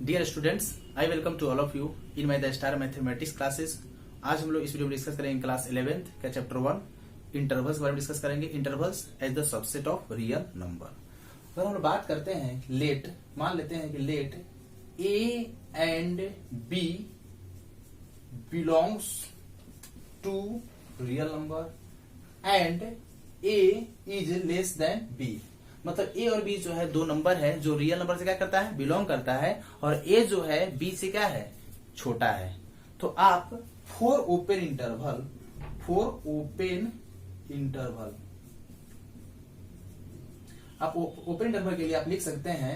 Dear students, I welcome to all of you in my the star mathematics classes. आज हम लोग इस video में डिस्कस करेंगे क्लास 11th का चैप्टर 1 इंटरवल्स के बारे में डिस्कस करेंगे। Intervals as the subset of real number. अगर हम लोग बात करते हैं लेट, मान लेते हैं कि let A and B belongs to real number and A is less than B. मतलब ए और बी जो है दो नंबर है जो रियल नंबर से क्या करता है, बिलोंग करता है, और ए जो है बी से क्या है, छोटा है। तो आप फोर ओपन इंटरवल आप ओपन इंटरवल के लिए आप लिख सकते हैं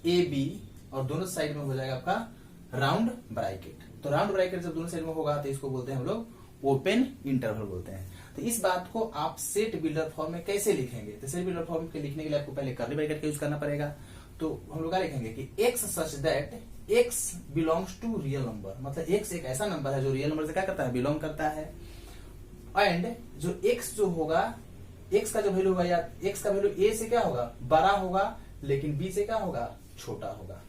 ए बी और दोनों साइड में हो जाएगा आपका राउंड ब्रैकेट। तो राउंड ब्रैकेट जब दोनों साइड में होगा तो इसको बोलते हैं हम लोग ओपन इंटरवल बोलते हैं। तो इस बात को आप सेट बिल्डर फॉर्म में कैसे लिखेंगे? तो सेट बिल्डर फॉर्म के लिखने के लिए आपको पहले कर्ली ब्रैकेट का यूज करना पड़ेगा। तो हम लोग क्या लिखेंगे कि x such that x belongs to real number. मतलब x एक ऐसा नंबर है जो रियल नंबर से क्या करता है, बिलोंग करता है। एंड जो x जो होगा, x का जो वैल्यू होगा या x का वैल्यू a से क्या होगा, बड़ा होगा, लेकिन b से क्या होगा, छोटा होगा।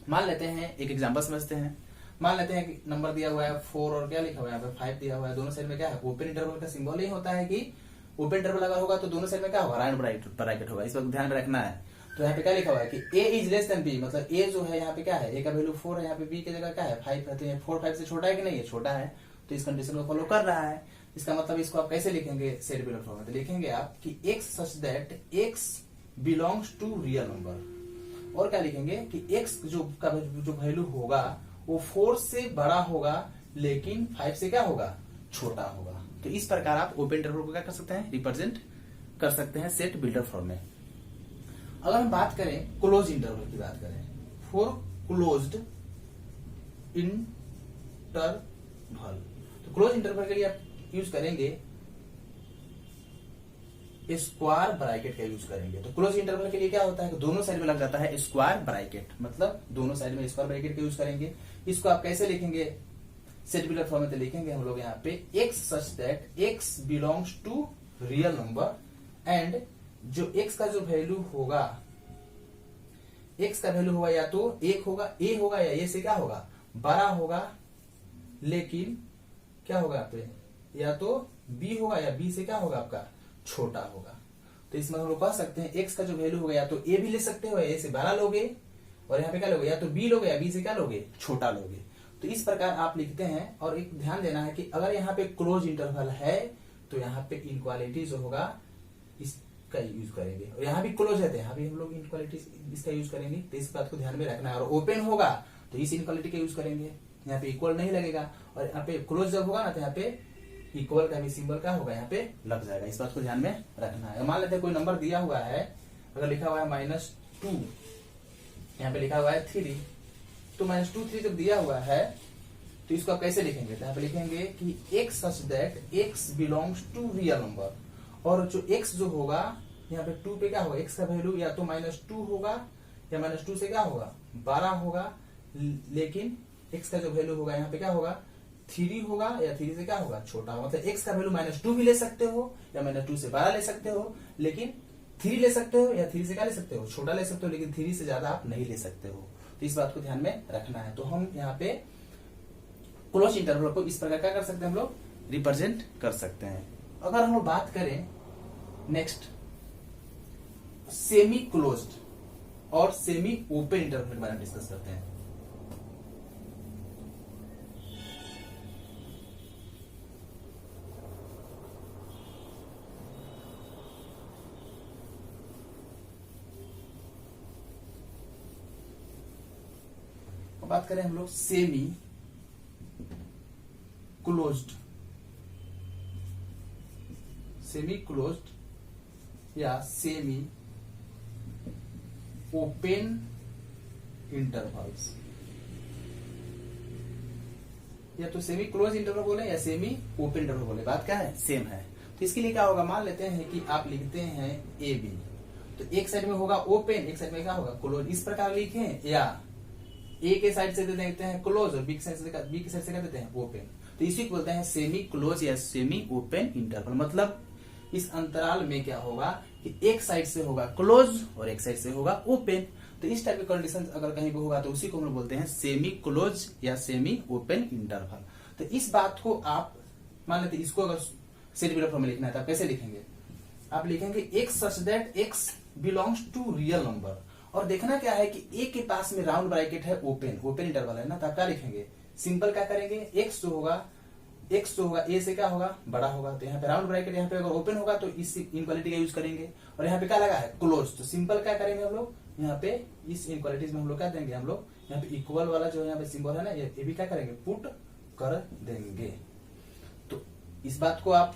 मान लेते हैं एक एग्जांपल समझते हैं। मान लेते हैं कि नंबर दिया हुआ है 4 और क्या लिखा हुआ है यहाँ पे 5 दिया हुआ है। दोनों साइड में क्या है, ओपन इंटरवल का सिंबल ही होता है कि ओपन इंटरवल अगर होगा तो दोनों साइड में क्या होगा, राउंड ब्रैकेट होगा। इस वक्त ध्यान में रखना है। तो यहाँ पे क्या लिखा हुआ है कि a is less then b। मतलब a जो है यहाँ पे क्या है, a का वैल्यू 4 है, यहाँ पे b की जगह क्या है 5 है। तो ये 4 5 से छोटा है कि नहीं, ये छोटा है। तो इस कंडीशन को फॉलो कर रहा है। इसका मतलब इसको आप कैसे लिखेंगे सेट बिल्डर फॉर्म में? तो लिखेंगे आप कि x such that x belongs to real number. और क्या लिखेंगे कि x जो वैल्यू होगा वो 4 से बड़ा होगा, लेकिन 5 से क्या होगा, छोटा होगा। तो इस प्रकार आप ओपन इंटरवल को क्या कर सकते हैं, रिप्रेजेंट कर सकते हैं सेट बिल्डर फॉर्म में। अगर हम बात करें क्लोज इंटरवल की बात करें, फॉर क्लोज्ड इंटरवल, तो क्लोज इंटरवल के लिए आप यूज करेंगे स्क्वायर ब्रैकेट का यूज करेंगे। तो क्लोज इंटरवल के लिए क्या होता है कि दोनों साइड में लग जाता है स्क्वायर ब्रैकेट। मतलब दोनों साइड में स्क्वायर ब्रैकेट का यूज करेंगे। इसको आप कैसे लिखेंगे सेट बिल्डर फॉर्म में? तो लिखेंगे हम लोग यहाँ पे x such that x belongs to real number and जो x का जो वैल्यू होगा, x का वैल्यू होगा या तो 1 होगा, a होगा, या a से क्या होगा, बड़ा होगा, लेकिन क्या होगा यहाँ पे, या तो b होगा या b से क्या होगा आपका, छोटा होगा। तो इसमें हम लोग कह सकते हैं x का जो वैल्यू होगा या तो a भी ले सकते हो, a से बड़ा लोगे, और यहाँ पे क्या लोगे, या तो b लोगे या b से क्या लोगे, छोटा लोगे। तो इस प्रकार आप लिखते हैं। और एक ध्यान देना है कि अगर यहाँ पे क्लोज इंटरवल है तो यहाँ पे इनक्वालिटी जो होगा इसका यूज करेंगे, और यहाँ भी क्लोज है तो यहाँ भी हम लोग इनक्वालिटी इसका यूज करेंगे। तो इस बात को ध्यान में रखना है। और ओपन होगा तो इस इनक्वालिटी का यूज करेंगे, यहाँ पे इक्वल नहीं लगेगा। और यहाँ पे क्लोज जब होगा ना तो यहाँ पे इक्वल का भी सिंबल क्या होगा, यहाँ पे लग जाएगा। इस बात को ध्यान में रखना है। मान लेते हैं कोई नंबर दिया हुआ है, अगर लिखा हुआ है -2, यहाँ पे लिखा हुआ है 3, तो -2 3 जब दिया हुआ है तो इसको आप कैसे लिखेंगे? तो यहाँ पे लिखेंगे कि x such that x belongs to real number. और जो x जो होगा यहाँ पे 2 पे क्या होगा, x का वैल्यू या तो -2 होगा या -2 से क्या होगा, 12 होगा, लेकिन x का जो वैल्यू होगा यहाँ पे क्या होगा, 3 होगा, या 3 से क्या होगा, छोटा होगा। मतलब x का वैल्यू -2 भी ले सकते हो या -2 से 12 ले सकते हो, लेकिन 3 ले सकते हो या 3 से क्या ले सकते हो, छोटा ले सकते हो, लेकिन 3 से ज्यादा आप नहीं ले सकते हो। तो इस बात को ध्यान में रखना है। तो हम यहाँ पे क्लोज इंटरवल को इस प्रकार क्या कर सकते हैं, हम लोग रिप्रेजेंट कर सकते हैं। अगर हम लोग बात करें नेक्स्ट सेमी क्लोज्ड और सेमी ओपन इंटरवल के बारे में डिस्कस करते हैं। बात करें हम लोग सेमी क्लोज्ड या सेमी ओपन इंटरवल्स, या तो सेमी क्लोज इंटरवल बोले या सेमी ओपन इंटरवल बोले, बात क्या है, सेम है। तो इसके लिए क्या होगा, मान लेते हैं कि आप लिखते हैं ए बी, तो एक साइड में होगा ओपन, एक साइड में क्या होगा, क्लोज। इस प्रकार लिखें, या ए के साइड से दे देते हैं क्लोज और बी के साइड से क्या देते हैं, ओपन। तो इसी को बोलते हैं सेमी क्लोज या सेमी ओपन इंटरवल। मतलब इस अंतराल में क्या होगा कि एक साइड से होगा क्लोज और एक साइड से होगा ओपन। तो इस टाइप की कंडीशन अगर कहीं भी होगा तो उसी को हम लोग बोलते हैं सेमी क्लोज या सेमी ओपन इंटरवल। तो इस बात को आप मान लेते, इसको अगर सेट बिलर फॉर्म में लिखना है तो आप कैसे लिखेंगे, आप लिखेंगे x such that x belongs to real number. और देखना क्या है कि ए के पास में राउंड ब्रैकेट है, ओपन इंटरवल है ना, तो आप क्या लिखेंगे, सिंपल क्या करेंगे, एक्स जो होगा ए से क्या होगा, बड़ा होगा। तो यहाँ पे राउंड ब्रैकेट, यहाँ पे अगर ओपन होगा तो इस इनक्वालिटी का यूज करेंगे। और यहाँ पे क्या लगा है, क्लोज, तो सिंपल क्या करेंगे हम लोग, यहाँ पे इस इनक्वालिटीज में हम लोग क्या देंगे, हम लोग यहाँ पे इक्वल वाला जो यहाँ पे सिंबल है ना, ये भी क्या करेंगे, पुट कर देंगे। तो इस बात को आप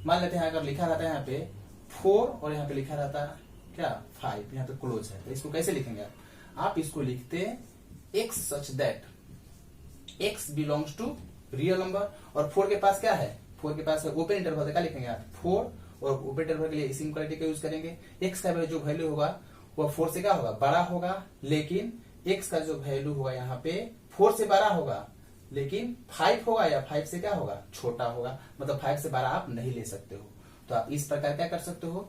मान लेते हैं, अगर लिखा रहता है यहाँ पे 4 और यहाँ पे लिखा रहता है क्या 5, यहाँ पे क्लोज है, तो इसको कैसे लिखेंगे आप इसको लिखते x such that x belongs to real number. और 4 के पास क्या है, 4 के पास है ओपन इंटरवल, क्या लिखेंगे आप 4, और ओपन इंटरवल के लिए इस इनक्वालिटी का यूज करेंगे। एक्स का जो वैल्यू होगा वो 4 से क्या होगा, बड़ा होगा, लेकिन एक्स का जो वैल्यू होगा यहाँ पे 4 से बड़ा होगा, लेकिन 5 होगा या 5 से क्या होगा, छोटा होगा। मतलब 5 से बड़ा आप नहीं ले सकते हो। तो आप इस प्रकार क्या कर सकते हो,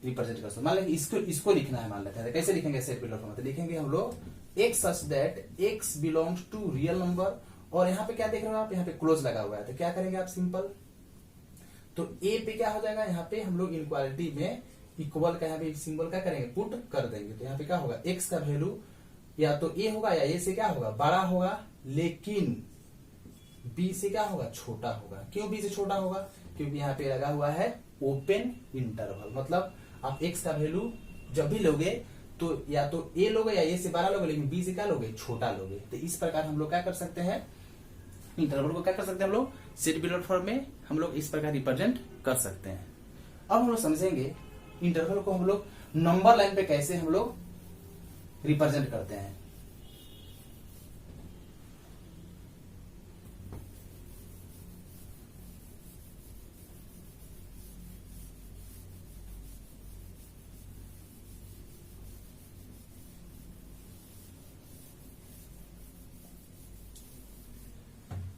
रिप्रेजेंट कर सकते हो। मान लेंगे इसको लिखना है, मान लेते हैं कैसे लिखेंगे, सेट बिलर फॉर्म में लिखेंगे हम लोग x such that x belongs to real number. और यहाँ पे क्या देख रहे हो आप, यहाँ पे क्लोज लगा हुआ है, तो क्या करेंगे आप, सिंपल, तो ए पे क्या हो जाएगा, यहाँ पे हम लोग इनक्वालिटी में इक्वल का यहाँ पे सिंबल क्या करेंगे, पुट कर देंगे। तो यहाँ पे क्या होगा, एक्स का वैल्यू या तो ए होगा या ए से क्या होगा, बड़ा होगा, लेकिन बी से क्या होगा, छोटा होगा। क्यों बी से छोटा होगा, क्योंकि यहाँ पे लगा हुआ है ओपन इंटरवल। मतलब आप एक्स का वैल्यू जब भी लोगे तो या तो ए लोगे या ए से बड़ा लोगे, लेकिन बी से क्या लोगे, छोटा लोगे। तो इस प्रकार हम लोग क्या कर सकते हैं, इंटरवल को क्या कर सकते हैं हम लोग, सेट बिलर फॉर्म में हम लोग इस प्रकार रिप्रेजेंट कर सकते हैं। अब हम लोग समझेंगे इंटरवल को हम लोग नंबर लाइन पे कैसे हम लोग रिप्रेजेंट करते हैं।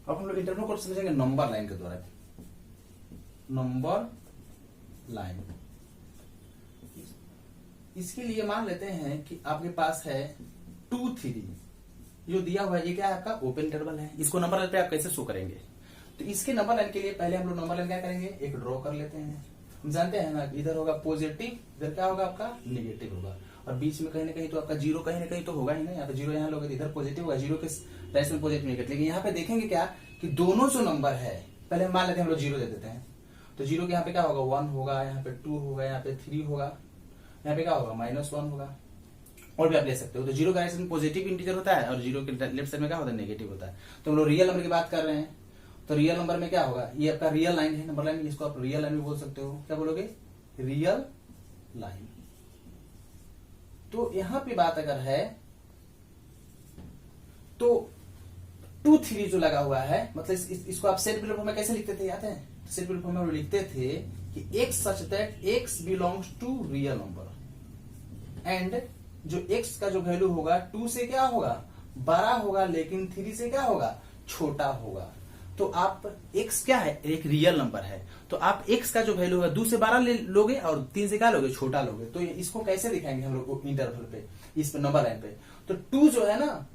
अब हम लोग इंटरवल को समझेंगे नंबर लाइन के द्वारा। नंबर लाइन, इसके लिए मान लेते हैं कि आपके पास है 2, 3 जो दिया हुआ है, ये क्या है आपका ओपन इंटरवल है। इसको नंबर लाइन पे आप कैसे शो करेंगे, तो इसके नंबर लाइन के लिए पहले हम लोग नंबर लाइन क्या करेंगे, एक ड्रॉ कर लेते हैं। हम जानते हैं ना, इधर होगा पॉजिटिव, इधर क्या होगा आपका नेगेटिव होगा, और बीच में कहीं ना कहीं तो आपका जीरो कहीं ना कहीं तो होगा ही ना। यहाँ पे जीरो यहाँ लोगे, इधर पॉजिटिव होगा, जीरो के राइट में पॉजिटिव नेगेटिव। लेकिन यहाँ पे देखेंगे क्या कि दोनों जो नंबर है, पहले मान लेते हैं हम लोग जीरो दे देते हैं, तो जीरो के यहाँ पे क्या होगा, 1 होगा, यहाँ पे 2 होगा, यहाँ पे 3 होगा, यहाँ पे क्या होगा, -1 होगा। और भी आप ले सकते हो। तो जीरो का राइट साइड में पॉजिटिव इंटीजर होता है और जीरो के लेफ्ट साइड में क्या होता है, नेगेटिव होता है। तो हम लोग रियल नंबर की बात कर रहे हैं, तो रियल नंबर में क्या होगा, ये आपका रियल लाइन है, नंबर लाइन, इसको आप रियल लाइन भी बोल सकते हो। क्या बोलोगे, रियल लाइन। तो यहां पे बात अगर है तो 2, 3 जो लगा हुआ है, मतलब इसको आप सेट बिलर फॉर्म में कैसे लिखते थे, याद है, सेट बिलर फॉर्म में लिखते थे कि x such that x belongs to real number, and जो x का जो वैल्यू होगा 2 से क्या होगा, बड़ा होगा, लेकिन 3 से क्या होगा, छोटा होगा। तो आप x क्या है, एक रियल नंबर है, तो आप x का जो वैल्यू होगा 2 से बड़ा लोगे और 3 से क्या लोगे, छोटा लोगे। तो इसको कैसे दिखाएंगे हम लोग इंटरवल पे, इस नंबर लाइन पे। तो 2 जो है ना,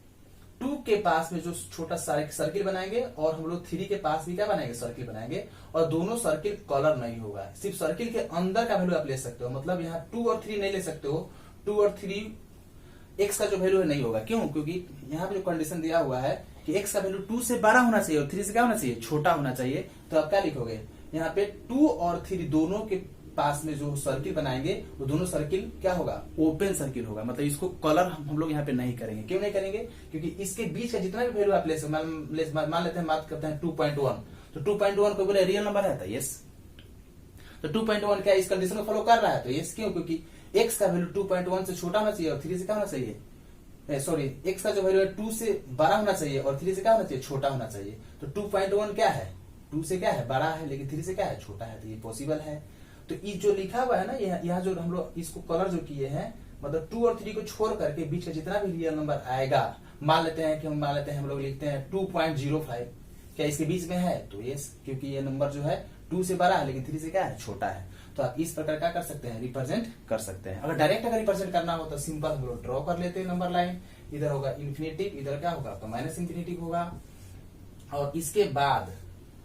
2 के पास में जो छोटा सर्किल बनाएंगे, और हम लोग 3 के पास भी क्या बनाएंगे, सर्किल बनाएंगे, और दोनों सर्किल कलर नहीं होगा, सिर्फ सर्किल के अंदर का वैल्यू आप ले सकते हो। मतलब यहाँ 2 और 3 नहीं ले सकते हो, 2 और 3 x का जो वैल्यू है नहीं होगा। क्यों, क्योंकि यहाँ पे जो कंडीशन दिया हुआ है कि x का वैल्यू 2 से बड़ा होना चाहिए और 3 से क्या होना चाहिए, छोटा होना चाहिए। तो आप क्या लिखोगे, यहाँ पे 2 और 3 दोनों के पास में जो सर्किल बनाएंगे वो दोनों सर्किल क्या होगा, ओपन सर्किल होगा। मतलब इसको कलर हम लोग यहाँ पे नहीं करेंगे। क्यों नहीं करेंगे, क्योंकि इसके बीच का जितना भी वैल्यू आप ले सकते, मान लेते हैं, बात करते हैं 2.1, तो 2.1 को बोले रियल नंबर है, तो यस। तो 2.1 क्या इस कंडीशन को फॉलो कर रहा है, तो यस। क्यों, क्योंकि x का वैल्यू 2.1 से छोटा होना चाहिए और 3 से क्या होना चाहिए, सॉरी, x का जो वैल्यू है 2 से बड़ा होना चाहिए और 3 से क्या होना चाहिए, छोटा होना चाहिए। तो 2.1 क्या है, 2 से क्या है, बड़ा है, लेकिन 3 से क्या है, छोटा है। तो ये पॉसिबल है। तो ये जो लिखा हुआ है ना, यहाँ जो हम लोग इसको कलर जो किए हैं, मतलब 2 और 3 को छोड़ करके बीच का जितना भी रियल नंबर आएगा, मान लेते हैं हम लोग लिखते हैं 2.05, क्या इसके बीच में है, तो यस, क्योंकि ये नंबर जो है 2 से बड़ा है लेकिन 3 से क्या है, छोटा है। तो आप इस प्रकार क्या कर सकते हैं, रिप्रेजेंट कर सकते हैं। अगर डायरेक्ट अगर रिप्रेजेंट करना हो तो सिंपल हम लोग ड्रॉ कर लेते हैं नंबर लाइन, इधर होगा इन्फिनेटिव, इधर क्या होगा आपका माइनस इन्फिनेटिव होगा, और इसके बाद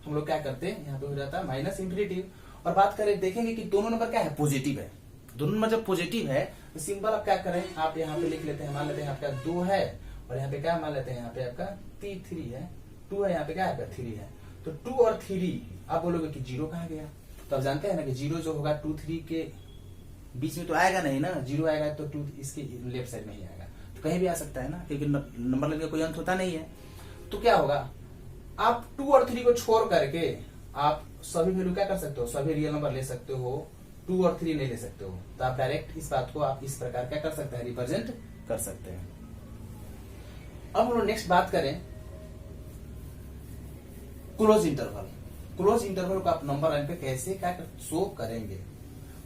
हम लोग क्या करते हैं, यहाँ पे हो जाता है माइनस इन्फिनेटिव। और बात करें देखेंगे कि दोनों नंबर क्या है, पॉजिटिव है। दोनों नंबर जब पॉजिटिव है तो सिंपल आप क्या करें, आप यहाँ पे लिख लेते हैं, मान लेते हैं आपका 2 है, और यहाँ पे क्या मान लेते हैं, यहाँ पे आपका 3 है, 2 है, यहाँ पे क्या है 3 है। तो 2 और 3 आप बोलोगे कि 0 कहाँ गया, तो आप जानते हैं ना कि 0 जो होगा 2 3 के बीच में तो आएगा नहीं ना, 0 आएगा तो 2 इसके लेफ्ट साइड में ही आएगा, तो कहीं भी आ सकता है ना, क्योंकि नंबर लाइन का कोई अंत होता नहीं है। तो क्या होगा, आप 2 और 3 को छोड़ करके आप सभी वैल्यू क्या कर सकते हो, सभी रियल नंबर ले सकते हो, 2 और 3 नहीं ले सकते हो। तो आप डायरेक्ट इस बात को आप इस प्रकार क्या कर सकते हैं, रिप्रेजेंट कर सकते हैं। अब हम लोग नेक्स्ट बात करें क्लोज इंटरवल। क्लोज इंटरवल को आप नंबर लाइन पे कैसे क्या शो करेंगे,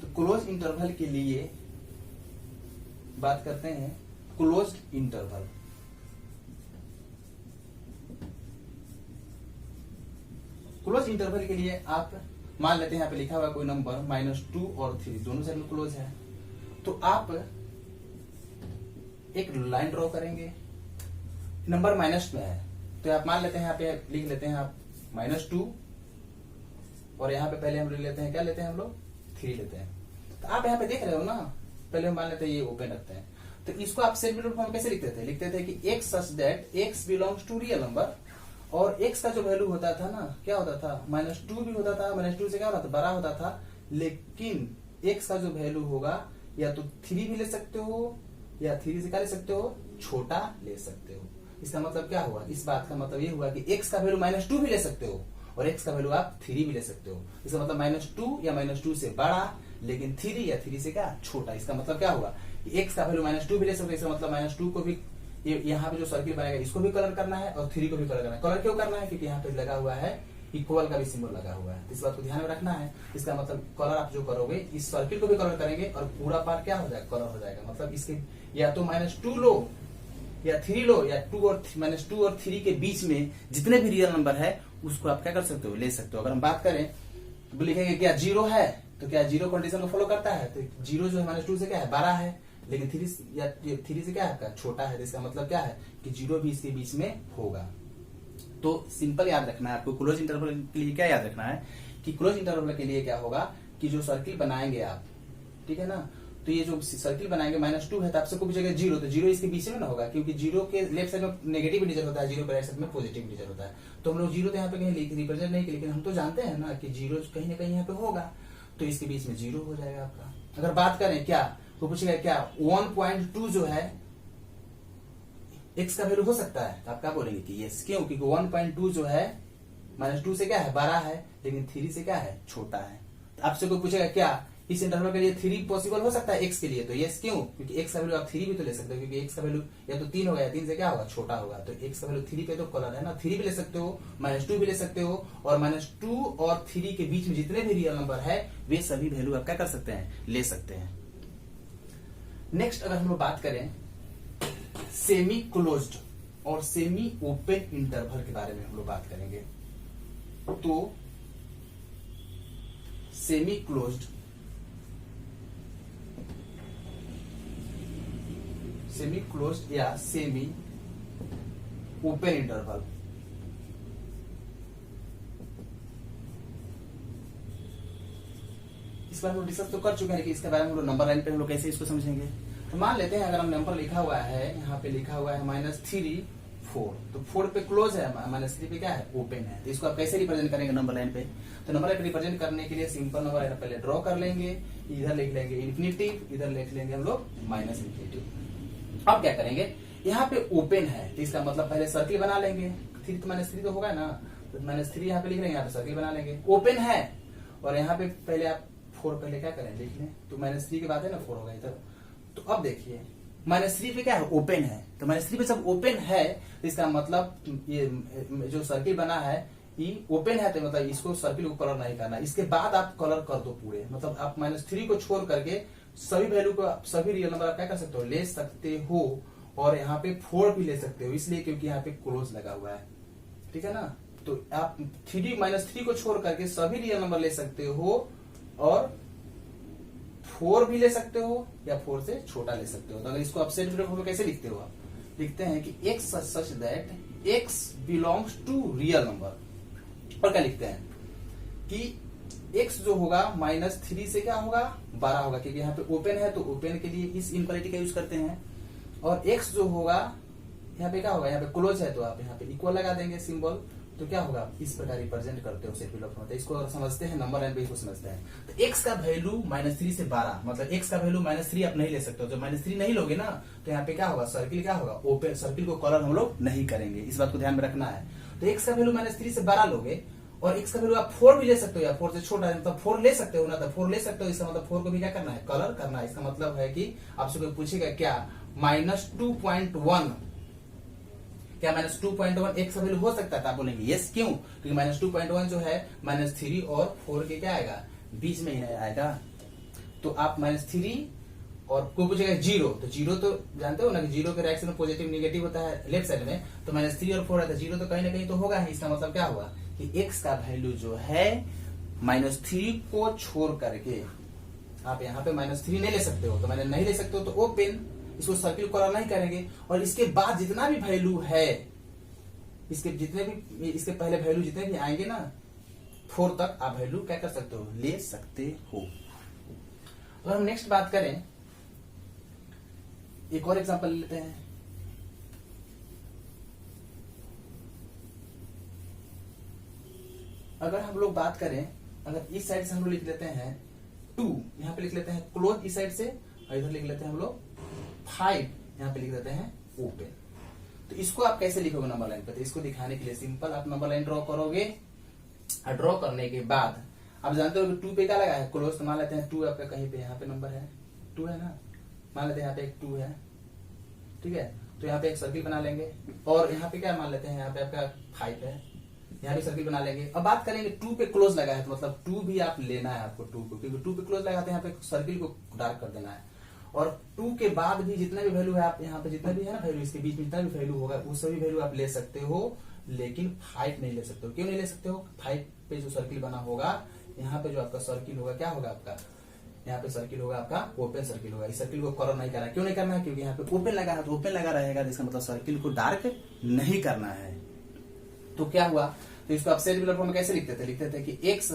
तो क्लोज इंटरवल के लिए बात करते हैं क्लोज्ड इंटरवल। क्लोज इंटरवल के लिए आप मान लेते हैं यहाँ पे लिखा हुआ कोई नंबर -2 और 3 दोनों साइड में क्लोज है, तो आप एक लाइन ड्रॉ करेंगे, नंबर माइनस में है तो आप मान लेते हैं यहाँ पे लिख लेते हैं आप -2, और यहाँ पे पहले हम ले लेते हैं, क्या लेते हैं हम लोग 3 लेते हैं। तो आप यहाँ पे देख रहे हो ना, पहले हम मान लेते हैं ये ओपन रखते हैं, तो इसको आप सेट बिलोंग फॉर्म कैसे लिखते थे, लिखते थे कि x such that x belongs to real number, और x का जो वैल्यू होता था ना, क्या होता था -2 भी होता था, -2 से क्या होता था, बड़ा होता था, लेकिन x का जो वैल्यू होगा या तो 3 भी ले सकते हो, या 3 से क्या ले सकते हो, छोटा ले सकते हो। इसका मतलब क्या हुआ, इस बात का मतलब ये हुआ कि x का वैल्यू -2 भी ले सकते हो, और x का वैल्यू आप 3 भी ले सकते हो। इसका मतलब -2 या -2 से बड़ा, लेकिन 3 या 3 से क्या छोटा। इसका मतलब क्या हुआ कि x का वैल्यू -2 भी ले सकते हो, इसका मतलब -2 को भी यहाँ पे जो सर्किल बनाएगा इसको भी कलर करना है, और 3 को भी कलर करना है। कलर क्यों करना है, क्योंकि यहाँ पे लगा हुआ है इक्वल का भी सिंबल लगा हुआ है, इस बात को ध्यान में रखना है। इसका मतलब कलर आप जो करोगे, इस सर्किल को भी कलर करेंगे और पूरा पार्ट क्या हो जाएगा, कलर हो जाएगा। मतलब इसके या तो -2 लो या 3 लो, या -2 और 3 के बीच में जितने भी रियल नंबर है उसको आप क्या कर सकते हो, ले सकते हो। अगर हम बात करें तो लिखेंगे क्या 0 है, तो क्या 0 कंडीशन को फॉलो करता है, तो 0 जो है -2 से क्या है, बड़ा है, लेकिन 3 से क्या है आपका छोटा है। तो इसका मतलब क्या है कि 0 भी इसके बीच में होगा। तो सिंपल याद रखना है आपको, क्लोज इंटरवल के लिए क्या याद रखना है कि क्लोज इंटरवल के लिए क्या होगा कि जो सर्किल बनाएंगे आप, ठीक है ना, तो ये जो सर्किल बनाएंगे -2 है, तो आपसे को पूछेगा 0, तो 0 इसके बीच में ना होगा, क्योंकि 0 के लेफ्ट साइड में नेगेटिव इंटीजर होता है, 0 के राइट साइड में पॉजिटिव इंटीजर होता है। तो हम लोग 0 तो यहाँ पे कहीं रिप्रेजेंट नहीं किए, लेकिन हम तो जानते हैं ना कि 0 कहीं ना कहीं यहाँ पे होगा, तो इसके बीच में 0 हो जाएगा आपका। अगर बात करें क्या, तो पूछेगा क्या 1.2 जो है x का वैल्यू हो सकता है, तो आप क्या बोलेंगे कि यस। क्यों, क्योंकि 1.2 जो है -2 से क्या है, बड़ा है, लेकिन 3 से क्या है, छोटा है। तो आपसे कोई पूछेगा क्या इस इंटरवल के लिए 3 पॉसिबल हो सकता है x के लिए, तो यस। क्यों, क्योंकि x का वैल्यू आप 3 भी तो ले सकते हो, क्योंकि x का वैल्यू या तो 3 होगा या 3 से क्या होगा, छोटा होगा। तो x का वैल्यू 3 पे तो कलर है ना, 3 भी ले सकते हो, -2 भी ले सकते हो, और -2 और 3 के बीच में जितने भी रियल नंबर है वे सभी वैल्यू आप क्या कर सकते हैं, ले सकते हैं। नेक्स्ट अगर हम लोग बात करें सेमी क्लोज्ड और सेमी ओपन इंटरवल के बारे में हम लोग बात करेंगे, तो सेमी क्लोज्ड या सेमी ओपन इंटरवल, इस बार हम लोग डिस्कस तो कर चुके हैं कि इसके बारे में हम लोग नंबर लाइन पे हम लोग कैसे इसको समझेंगे। तो मान लेते हैं अगर हम नंबर लिखा हुआ है, यहाँ पे लिखा हुआ है -3 4, तो 4 पे क्लोज है, -3 पे क्या है, ओपन है। तो इसको आप कैसे रिप्रेजेंट करेंगे नंबर लाइन पे, तो नंबर लाइन पे रिप्रेजेंट करने के लिए सिंपल नंबर लाइन पहले ड्रॉ कर लेंगे, इधर लिख लेंगे इन्फिनिटिव, इधर लिख लेंगे हम लोग -इन्फिनिटिव। अब क्या करेंगे, यहाँ पे ओपन है, तो इसका मतलब पहले सर्किल बना लेंगे, 3 तो -3 तो होगा ना, तो -3 यहाँ पे लिख लेंगे, यहाँ पे सर्किल बना लेंगे, ओपन है, और यहाँ पे पहले आप 4 पहले क्या करें, लिख लें, तो -3 के बाद है ना 4 होगा इधर। तो अब देखिए -3 पे क्या है, ओपन है, तो -3 पे जब ओपन है तो इसका मतलब ये जो सर्किल बना है ये ओपन है, तो मतलब इसको सर्किल को कलर नहीं करना, इसके बाद आप कलर कर दो पूरे। मतलब आप -3 को छोड़ करके सभी वैल्यू को, सभी रियल नंबर आप क्या कर सकते हो, ले सकते हो, और यहाँ पे 4 भी ले सकते हो, इसलिए क्योंकि यहाँ पे क्लोज लगा हुआ है, ठीक है ना। तो आप -3 को छोड़ करके सभी रियल नंबर ले सकते हो, और 4 भी ले सकते हो या 4 से छोटा ले सकते हो। तो अगर इसको आप सेट बिलोंग फॉर्म में कैसे लिखते हो, आप लिखते हैं कि x such that x belongs to real number. और क्या लिखते हैं कि x जो होगा -3 से क्या होगा 12 होगा, क्योंकि यहाँ पे ओपन है तो ओपन के लिए इस इनक्वालिटी का यूज करते हैं। और x जो होगा यहाँ पे क्या होगा, यहाँ पे क्लोज है तो आप यहाँ पे इक्वल लगा देंगे सिंबल, तो क्या होगा इस प्रकार रिप्रेजेंट करते हो सेट बिलोंग फॉर्म। इसको अगर समझते हैं नंबर लाइन पे इसको समझते हैं तो x का वैल्यू -3 से 12, मतलब x का वैल्यू -3 आप नहीं ले सकते हो। जब -3 नहीं लोगे ना तो यहाँ पे क्या होगा, सर्किल क्या होगा ओपन, सर्किल को कलर हम लोग नहीं करेंगे, इस बात को ध्यान में रखना है। तो x का वैल्यू -3 से 12 लोगे और x का वैल्यू आप 4 भी ले सकते हो या 4 से छोटा है, मतलब 4 ले सकते हो ना, तो 4 ले सकते हो, इसका मतलब 4 को भी क्या करना है कलर करना है। इसका मतलब है कि आपसे कोई पूछेगा क्या -2.1, क्या -2.1 x का वैल्यू हो सकता है, तो आप बोलेंगे यस, क्यों, क्योंकि -2.1 जो है -3 और 4 के क्या आएगा बीच में ही आएगा। तो आप -3 और कोई पूछेगा 0, तो 0 तो जानते हो ना कि 0 के राइट साइड में पॉजिटिव निगेटिव होता है लेफ्ट साइड में, तो -3 और 4 आता है, 0 तो कहीं ना कहीं तो होगा ही। इसका मतलब क्या हुआ कि x का वैल्यू जो है -3 को छोड़ करके आप यहाँ पे -3 नहीं ले सकते हो, तो मैंने नहीं ले सकते हो तो ओपन, इसको सर्किल कलर नहीं करेंगे। और इसके बाद जितना भी वैल्यू है, इसके जितने भी इसके पहले वैल्यू जितने भी आएंगे ना 4 तक आप वैल्यू क्या कर सकते हो ले सकते हो। और हम नेक्स्ट बात करें, एक और एग्जांपल लेते हैं। अगर हम लोग बात करें, अगर इस साइड से हम लोग लिख लेते हैं 2, यहाँ पे लिख लेते हैं क्लोज इस साइड से, और इधर लिख लेते हैं हम लोग 5, यहाँ पे लिख देते हैं ओपन। तो इसको आप कैसे लिखोगे नंबर लाइन पे, तो इसको दिखाने के लिए सिंपल आप नंबर लाइन ड्रॉ करोगे। और ड्रॉ करने के बाद आप जानते हो कि 2 पे क्या लगा है क्लोज, तो मान लेते हैं 2 आपका कहीं पे यहाँ पे नंबर है 2 है ना, मान लेते हैं यहाँ पे एक 2 है, ठीक है। तो यहाँ पे एक सर्किल बना लेंगे और यहाँ पे क्या मान लेते हैं यहाँ पे आपका 5 है, यहाँ भी सर्किल बना लेंगे। अब बात करेंगे 2 पे क्लोज लगा है, तो मतलब 2 भी आप लेना है आपको 2 को, क्योंकि 2 पे क्लोज लगाते हैं यहाँ पे सर्किल को डार्क कर देना है। और 2 के बाद भी जितना भी वैल्यू है आप यहाँ पे जितना भी है ना वैल्यू, इसके बीच में जितना भी वैल्यू होगा वो सभी वैल्यू आप ले सकते हो, लेकिन 5 नहीं ले सकते हो। क्यों नहीं ले सकते हो, 5 पे जो सर्किल बना होगा, यहाँ पे जो आपका सर्किल होगा क्या होगा आपका, यहाँ पे सर्किल होगा आपका ओपन सर्किल होगा। इस सर्किल को कलर नहीं करना है, क्यों नहीं करना है, क्योंकि यहाँ पे ओपन लगा है तो ओपन लगा रहेगा, इसका मतलब सर्किल को डार्क नहीं करना है। तो क्या हुआ, तो इसको आप सेट बिलोंग फॉर्म में कैसे लिखते थे, लिखते थे कि x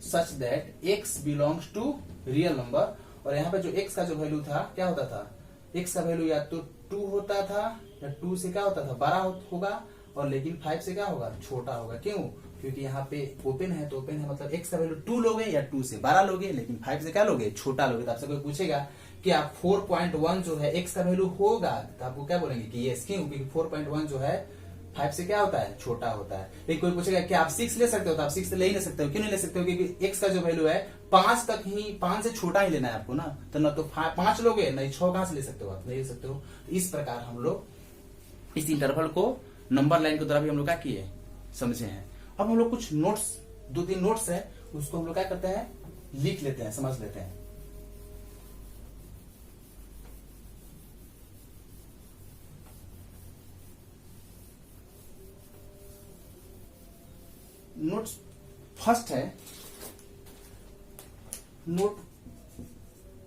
such that x belongs to real number. और यहाँ पे जो x का जो वैल्यू था क्या होता था, x का वैल्यू या तो 2 होता था या 2 से क्या होता था 12 होगा, और लेकिन 5 से क्या होगा छोटा होगा। क्यों, क्योंकि यहाँ पे ओपन है तो ओपन है मतलब x का वैल्यू 2 लोगे या 2 से 12 लोगे, लेकिन 5 से क्या लोगे छोटा लोगे। तो आपसे कोई पूछेगा कि आप 4.1 जो है x का वैल्यू होगा, तो आपको क्या बोलेंगे कि यस, क्यों, क्योंकि 4.1 जो है 5 से क्या होता है छोटा होता है। लेकिन कोई पूछेगा कि आप 6 ले सकते हो, तो आप 6 ले ही नहीं सकते हो। क्यों नहीं ले सकते हो, क्योंकि x का जो वैल्यू है 5 तक ही, 5 से छोटा ही लेना है आपको ना, तो न तो 5 लोगे नहीं 6 कहां से ले सकते हो, आप नहीं ले सकते हो। तो इस प्रकार हम लोग इस इंटरवल को नंबर लाइन के द्वारा भी हम लोग क्या किए समझे हैं। अब हम लोग कुछ नोट्स 2-3 नोट्स है उसको हम लोग क्या करते हैं लिख लेते हैं, समझ लेते हैं। नोट फर्स्ट है, नोट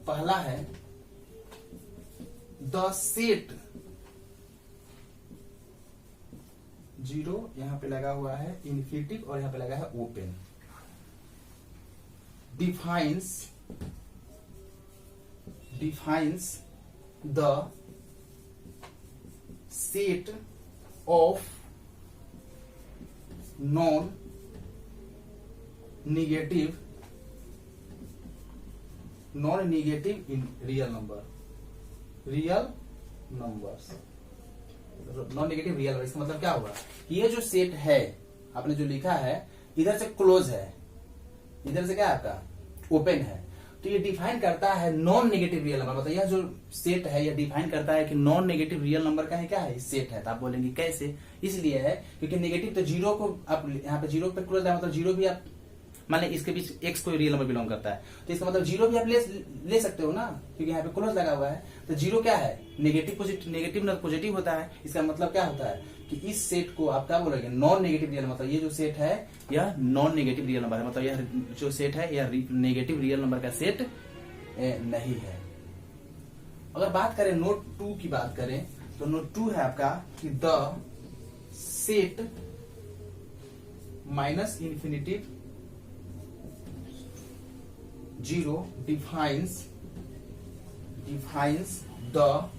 पहला है द सेट 0 यहां पे लगा हुआ है इन्फिनिटिव और यहां पे लगा है open, defines the set of non negative in real numbers, non negative real number. इसका मतलब क्या हुआ, ये जो सेट है आपने जो लिखा है इधर से क्लोज है, इधर से क्या है आपका ओपन है, तो ये डिफाइन करता है नॉन नेगेटिव रियल नंबर। मतलब यह जो सेट है यह डिफाइन करता है कि नॉन नेगेटिव रियल नंबर का है क्या है सेट है। तो आप बोलेंगे कैसे, इसलिए है क्योंकि नेगेटिव तो 0 को आप यहाँ पे 0 पे क्लोज है, मतलब 0 भी आप मान लें इसके बीच x कोई रियल नंबर बिलोंग करता है, तो इसका मतलब 0 भी आप ले सकते हो ना, क्योंकि यहाँ पे क्लोज लगा हुआ है। तो 0 क्या है नेगेटिव ना पॉजिटिव होता है। इसका मतलब क्या होता है कि इस सेट को आप क्या बोलोगे नॉन नेगेटिव रियल, मतलब ये जो सेट है यह नॉन नेगेटिव रियल नंबर है, मतलब यह जो सेट है यह नेगेटिव रियल नंबर का सेट नहीं है। अगर बात करें नोट 2 की बात करें तो नोट 2 है आपका कि the set minus infinitive 0 defines the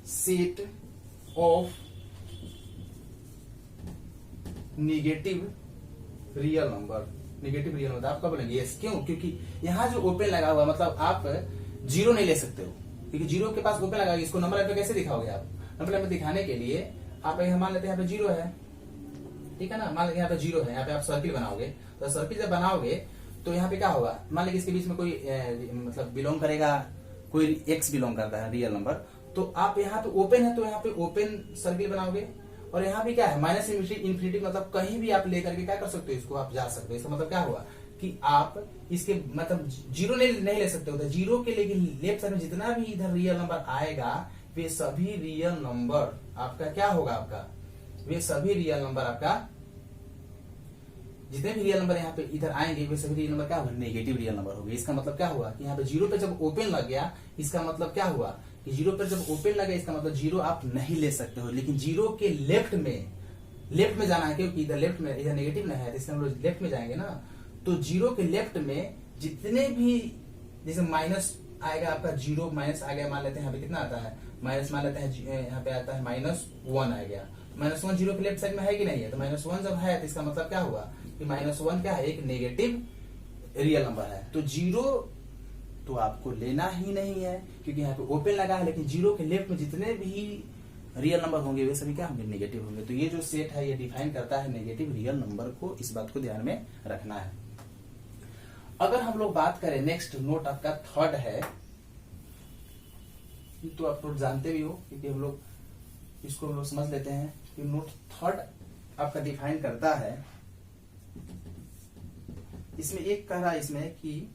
set of negative real number. आप क्या बोलेंगे? यस। क्यों? क्योंकि यहाँ जो ओपन लगा हुआ मतलब आप जीरो नहीं ले सकते हो, क्योंकि जीरो के पास ओपन लगा। इसको नंबर लाइन पे कैसे दिखाओगे आप? नंबर लाइन पे दिखाने के लिए आप मान लेते हैं यहाँ पे जीरो है, ठीक है ना। मान लेते यहाँ पे जीरो है, यहाँ पे आप सर्किल बनाओगे, तो सर्किल जब बनाओगे तो यहाँ पे क्या होगा? मान लीजिए इसके बीच में कोई मतलब बिलोंग करेगा, कोई एक्स बिलोंग करता है रियल नंबर, तो आप यहाँ पे ओपन है तो यहाँ पे ओपन सर्किल बनाओगे। और यहाँ भी क्या है? माइनस इन्फिनिटी मतलब कहीं भी आप लेकर के क्या कर सकते हो? इसको आप जा सकते हो। इसका मतलब क्या हुआ कि आप इसके मतलब जीरो नहीं ले सकते हो। जीरो के लेकिन लेफ्ट साइड में जितना भी इधर रियल नंबर आएगा वे सभी रियल नंबर आपका क्या होगा? आपका वे सभी रियल नंबर आपका जितने भी रियल नंबर यहाँ पे इधर आएंगे वे सभी रियल नंबर क्या होगा? नेगेटिव रियल नंबर होंगे। इसका मतलब क्या हुआ कि यहाँ पे जीरो पे जब ओपन लग गया, इसका मतलब क्या हुआ कि जीरो पर जब ओपन लगे इसका मतलब जीरो आप नहीं ले सकते हो। लेकिन जीरो के लेफ्ट में जाना है, क्योंकि इधर लेफ्ट में इधर नेगेटिव नहीं है, इसलिए हम लोग लेफ्ट में जाएंगे ना। तो जीरो के लेफ्ट में जितने भी जैसे माइनस आएगा आपका, जीरो माइनस आ गया, मान लेते हैं यहाँ पे कितना आता है? माइनस मान लेते हैं यहाँ पे आता है -1 आ गया। -1 जीरो के लेफ्ट साइड में है कि नहीं है? तो -1 जब है तो इसका मतलब क्या हुआ कि -1 क्या है? एक नेगेटिव रियल नंबर है। तो जीरो तो आपको लेना ही नहीं है, क्योंकि यहाँ पे ओपन लगा है। लेकिन जीरो के लेफ्ट में जितने भी रियल नंबर होंगे वे सभी क्या होंगे? नेगेटिव होंगे। तो ये जो सेट है ये डिफाइन करता है नेगेटिव रियल नंबर को। इस बात को ध्यान में रखना है। अगर हम लोग बात करें नेक्स्ट नोट आपका थर्ड है, तो आप नोट जानते भी हो क्योंकि हम लोग इसको हम लोग समझ लेते हैं कि नोट थर्ड आपका डिफाइन करता है। इसमें एक कह रहा है इसमें कि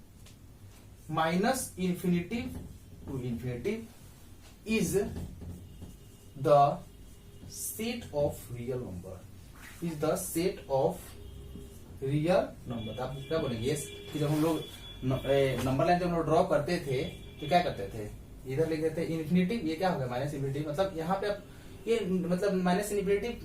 minus infinitive to infinitive is the set of real number, is the set of real number. आप क्या बोलेंगे? यस। कि जब हम लोग नंबर लाइन जब हम लोग ड्रॉ करते थे तो क्या करते थे? इधर लिख देते इन्फिनिटिव, ये क्या होगा? Minus infinitive. मतलब यहाँ पे आप ये मतलब माइनस इन्फिनिटिव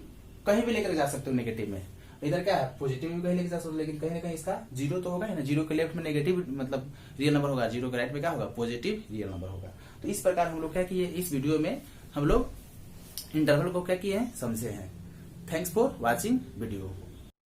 कहीं भी लेकर जा सकते हो नेगेटिव में। इधर क्या है? पॉजिटिव में कहीं लेकर जा सकते हो, लेकिन कहीं ना कहीं इसका जीरो तो होगा ही ना। जीरो के लेफ्ट में नेगेटिव मतलब रियल नंबर होगा, जीरो के राइट में क्या होगा? पॉजिटिव रियल नंबर होगा। तो इस प्रकार हम लोग क्या किए इस वीडियो में, हम लोग इंटरवल को क्या किए हैं? समझे हैं। Thanks for watching video.